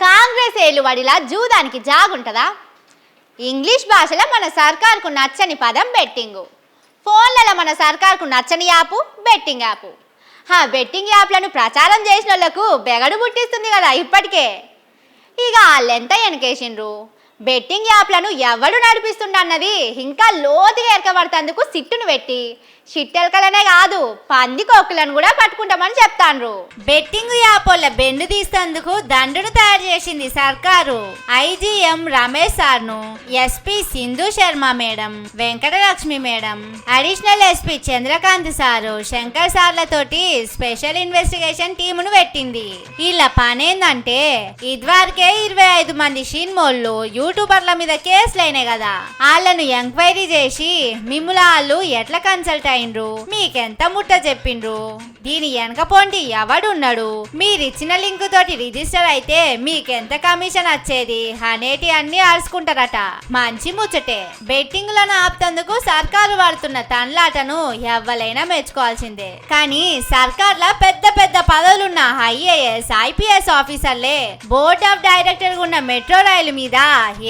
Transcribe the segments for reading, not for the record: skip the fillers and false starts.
Congress ఏలుబడిలా జూదానికి జాగుంటుందా? English భాషలో మన సర్కార్కు నచ్చని పదం బెట్టింగు. ఫోన్లలో మన సర్కార్కు నచ్చని యాపు బెట్టింగ్ యాపు. బెట్టింగ్ యాప్లను ప్రచారం చేసిన వాళ్ళకు బెగడు పుట్టిస్తుంది కదా ఇప్పటికే. ఇక వాళ్ళెంత వెనకేసిండ్రు. బెట్టింగ్ యాప్లను ఎవడు నడిపిస్తుండన్నది ఇంకా లోతుగా ఎరకబడుతందుకు సిట్టును పెట్టి చిట్టెలకలనే కాదు పందికొక్కులను కూడా పట్టుకుంటామని చెప్తాండ్రు. బెట్టింగ్ యాప్ వల్ల బెండు తీసేందుకు దండును తయారు చేసింది సర్కారు. ఐజీఎం రమేష్ సార్ను, SP Sindhu Sharma madam, Venkatalakshmi madam, additional SP Chandrakant sir, Shankar సార్లతోటి స్పెషల్ ఇన్వెస్టిగేషన్ టీమును పెట్టింది. వీళ్ళ పనేందంటే ఇదివరకే 25 మంది షీన్మోళ్ళు యూట్యూబర్ల మీద కేసులైనాయి కదా, వాళ్ళను ఎంక్వైరీ చేసి మిమ్ముల వాళ్ళు ఎట్లా కన్సల్ట్ అయిండ్రు, మీకెంత ముట్ట చెప్పిండ్రు, దీని వెనకపోండి ఎవడున్నాడు, మీరిచ్చిన లింక్ తోటి రిజిస్టర్ అయితే మీకెంత కమిషన్ వచ్చేది అనేటి అన్ని అరుచుకుంటారట. మంచి ముచ్చటే. బెట్టింగ్లను ఆపుతందుకు సర్కారు వాడుతున్న తన్లాటను ఎవ్వలైనా మెచ్చుకోవాల్సిందే. కానీ సర్కార్ల పెద్ద పెద్ద పదవులున్న ఐఏఎస్ ఐపీఎస్ ఆఫీసర్లే బోర్డ్ ఆఫ్ డైరెక్టర్ ఉన్న మెట్రో రైలు మీద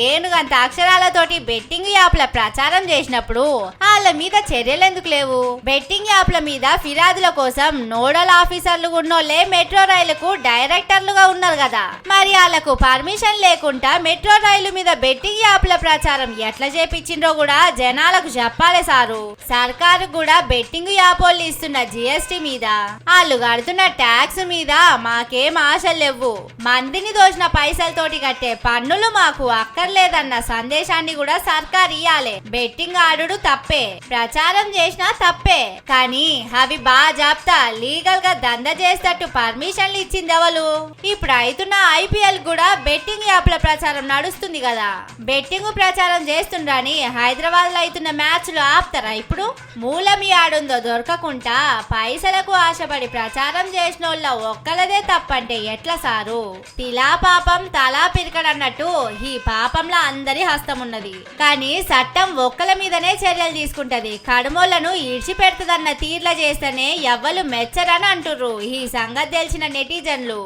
ఏనుగంత అక్షరాలతోటి బెట్టింగ్ యాప్ల ప్రచారం చేసినప్పుడు వాళ్ళ మీద చర్యలు ఎందుకు లేవు? బెట్టింగ్ యాప్ల మీద ఫిర్యాదుల కోసం నోడల్ ఆఫీసర్లు ఉన్నోళ్లే మెట్రో రైలుకు డైరెక్టర్లుగా ఉన్నారు కదా, మరి వాళ్ళకు పర్మిషన్ లేకుండా మెట్రో రైలు మీద బెట్టింగ్ యాప్ల ప్రచారం ఎట్లా చేపించిండ్రో కూడా జనాలకు చెప్పాలి సారు. సర్కారు కూడా బెట్టింగ్ యాప్ వాళ్ళు ఇస్తున్న జిఎస్టీ మీద, వాళ్ళు కడుతున్న ట్యాక్స్ మీద మాకేం ఆశలు లేవు, మందిని దోచిన పైసలతోటి కట్టే పన్నులు మాకు అక్కర్లేదన్న సందేశాన్ని కూడా సర్కారు ఇయ్యాలి. బెట్టింగ్ ఆడుడు తప్పే, ప్రచారం చేసినా తప్పే, కానీ అవి బాగా జాప్తా లీగల్ గా దంద చేసేటట్టు పర్మిషన్లు ఇచ్చింది ఎవరు? ఇప్పుడు అవుతున్న ఐపీఎల్ కూడా బెట్టింగ్ యాప్ల ప్రచారం నడుస్తుంది కదా, బెట్టింగ్ ప్రచారం చేస్తుండ్రని హైదరాబాద్ లో అవుతున్న మ్యాచ్లు ఆపుతారా? ఇప్పుడు మూలం ఆడుందో దొరకకుండా పైసలకు ఆశపడి ప్రచారం చేసిన వాళ్ళ ఒక్కలదే తప్పంటే ఎట్లా సారు? తిలా పాపం తలా పిరికడన్నట్టు ఈ పాపంలో అందరి హస్తం ఉన్నది, కానీ చట్టం ఒక్కల మీదనే చర్యలు తీసుకుంటది, కడుమోళ్లను ఇడిచిపెడుతుందన్న తీర్ల చేస్తేనే ఎవ్వరు మెచ్చరని అంటుర్రు ఈ సంగతి తెలిసిన నెటిజన్లు.